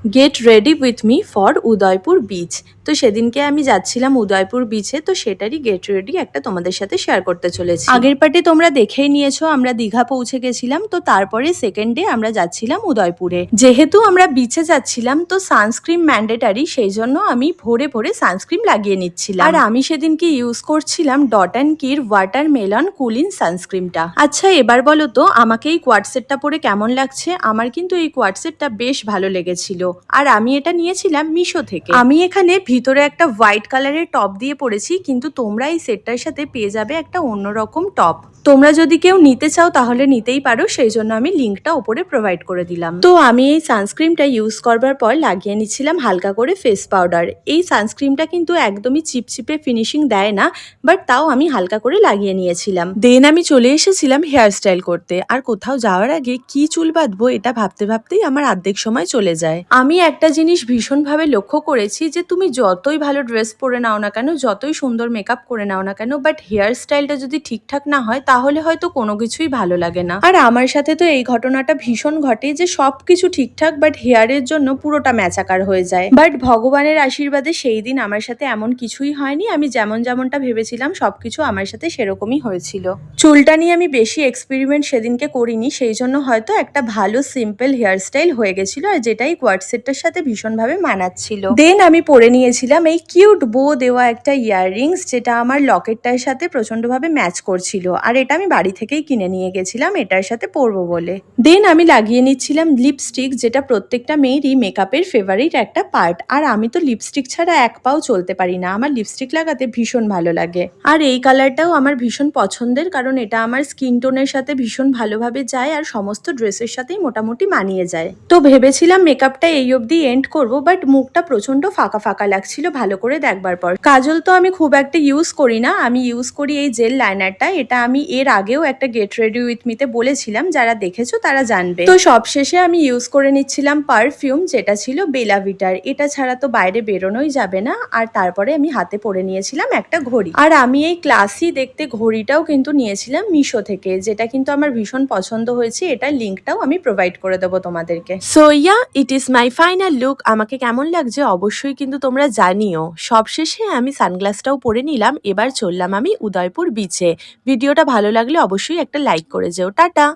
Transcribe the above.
Get ready with me for Udaipur beach. তো সেদিনকে আমি যাচ্ছিলাম উদয়পুর বিচে, তো সেটারই গেট রেডি একটা তোমাদের সাথে শেয়ার করতে চলেছি। আগের পার্টে তোমরা দেখেই নিয়েছো আমরা দীঘা পৌঁছে গেছিলাম, তো তারপরে সেকেন্ড ডে আমরা যাচ্ছিলাম উদয়পুরে। যেহেতু আমরা বিচে যাচ্ছিলাম তো সানস্ক্রিন ম্যান্ডেটারি, সেই জন্য আমি ভোরে ভোরে সানস্ক্রিন লাগিয়ে নিচ্ছিলাম। আর আমি সেদিনকে ইউজ করছিলাম ডট অ্যান্ড কির ওয়াটারমেলন কুলিং সানস্ক্রিনটা। আচ্ছা এবার বলো তো আমাকে এই কোয়াড সেটটা পরে কেমন লাগছে? আমার কিন্তু এই কোয়াড সেটটা বেশ ভালো লেগেছিল, আর আমি এটা নিয়েছিলাম মিশো থেকে। আমি এখানে ভিতরে একটা হোয়াইট কালারের টপ দিয়ে পরেছি, কিন্তু তোমরা এই সেটটার সাথে পেয়ে যাবে একটা অন্যরকম টপ। তোমরা যদি কেউ নিতে চাও তাহলে নিতেই পারো, সেই জন্য আমি লিঙ্কটা ওপরে প্রোভাইড করে দিলাম। তো আমি এই সানস্ক্রিনটা ইউজ করবার পর লাগিয়ে নিচ্ছিলাম হালকা করে ফেস পাউডার। এই সানস্ক্রিনটা কিন্তু একদমই চিপচিপে ফিনিশিং দেয় না, বাট তাও আমি হালকা করে লাগিয়ে নিয়েছিলাম। দেন আমি চলে এসেছিলাম হেয়ার স্টাইল করতে, আর কোথাও যাওয়ার আগে কি চুল বাঁধবো এটা ভাবতে ভাবতেই আমার অর্ধেক সময় চলে যায়। আমি একটা জিনিস ভীষণভাবে লক্ষ্য করেছি যে তুমি যতই ভালো ড্রেস পরে নাও না কেন, যতই সুন্দর মেকআপ করে নাও না কেন, বাট হেয়ার স্টাইলটা যদি ঠিকঠাক না হয় তাহলে হয়তো কোনো কিছুই ভালো লাগে না। আর আমার সাথে তো এই ঘটনাটা ভীষণ ঘটে যে সবকিছু ঠিকঠাক বাট হেয়ারের জন্য পুরোটা ম্যাচাকার হয়ে যায়। বাট ভগবানের আশীর্বাদে সেই দিন আমার সাথে এমন কিছুই হয়নি। আমি যেমনটা ভেবেছিলাম সবকিছু আমার সাথে সেরকমই হয়েছিল। চুলটা নিয়ে আমি বেশি এক্সপেরিমেন্ট সেদিনকে করিনি, সেই জন্য হয়তো একটা ভালো সিম্পল হেয়ার স্টাইল হয়ে গেছিল, আর যেটাই কোয়াড সেটটার সাথে ভীষণভাবে মানাচ্ছিল। দেন আমি পরে নিয়েছিলাম এই কিউট বো দেওয়া একটা ইয়াররিংস, যেটা আমার লকেটটার সাথে প্রচন্ডভাবে ম্যাচ করছিল, আর এটা আমি বাড়ি থেকেই কিনে নিয়ে গেছিলাম এটার সাথে পরবো বলে। দেন আমি লাগিয়ে নিচ্ছিলাম লিপস্টিক, যেটা প্রত্যেকটা মেয়েরই মেকআপের ফেভারিট একটা পার্ট। আর আমি তো লিপস্টিক ছাড়া এক পাও চলতে পারি না, আমার লিপস্টিক লাগাতে ভীষণ ভালো লাগে। আর এই কালারটাও আমার ভীষণ পছন্দের, কারণ এটা আমার স্কিন টোনের সাথে ভীষণ ভালোভাবে যায় আর সমস্ত ড্রেসের সাথেই মোটামুটি মানিয়ে যায়। তো ভেবেছিলাম মেকআপটা এই অবধি এন্ড করবো, বাট মুখটা প্রচন্ড ফাঁকা ফাঁকা লাগছিল ভালো করে দেখবার পর। কাজল তো আমি খুব একটা ইউজ করি না, আমি ইউজ করি এই জেল লাইনারটা। এটা আমি এর আগেও একটা গেট রেডি উইথ মিতে বলেছিলাম, যারা দেখেছো তারা জানবে। তো সবশেষে আমি ইউজ করে নিচ্ছিলাম পারফিউম, যেটা ছিল বেলা ভিটার। এটা ছাড়া তো বাইরে বেরোনোই যাবে না। আর তারপরে আমি হাতে পরে নিয়েছিলাম একটা ঘড়ি, আর আমি এই ক্লাসি দেখতে ঘড়িটাও কিন্তু নিয়েছিলাম মিশো থেকে, যেটা কিন্তু আমার ভীষণ পছন্দ হয়েছে। এটার লিঙ্কটাও আমি প্রোভাইড করে দেবো তোমাদেরকে। So yeah, it is my final look. আমাকে কেমন লাগছে অবশ্যই কিন্তু তোমরা জানিও। সবশেষে আমি সানগ্লাসটাও পরে নিলাম। এবার চললাম আমি উদয়পুর বিচে। ভিডিওটা ভালো লাগলে অবশ্যই একটা লাইক করে যেও। টাটা।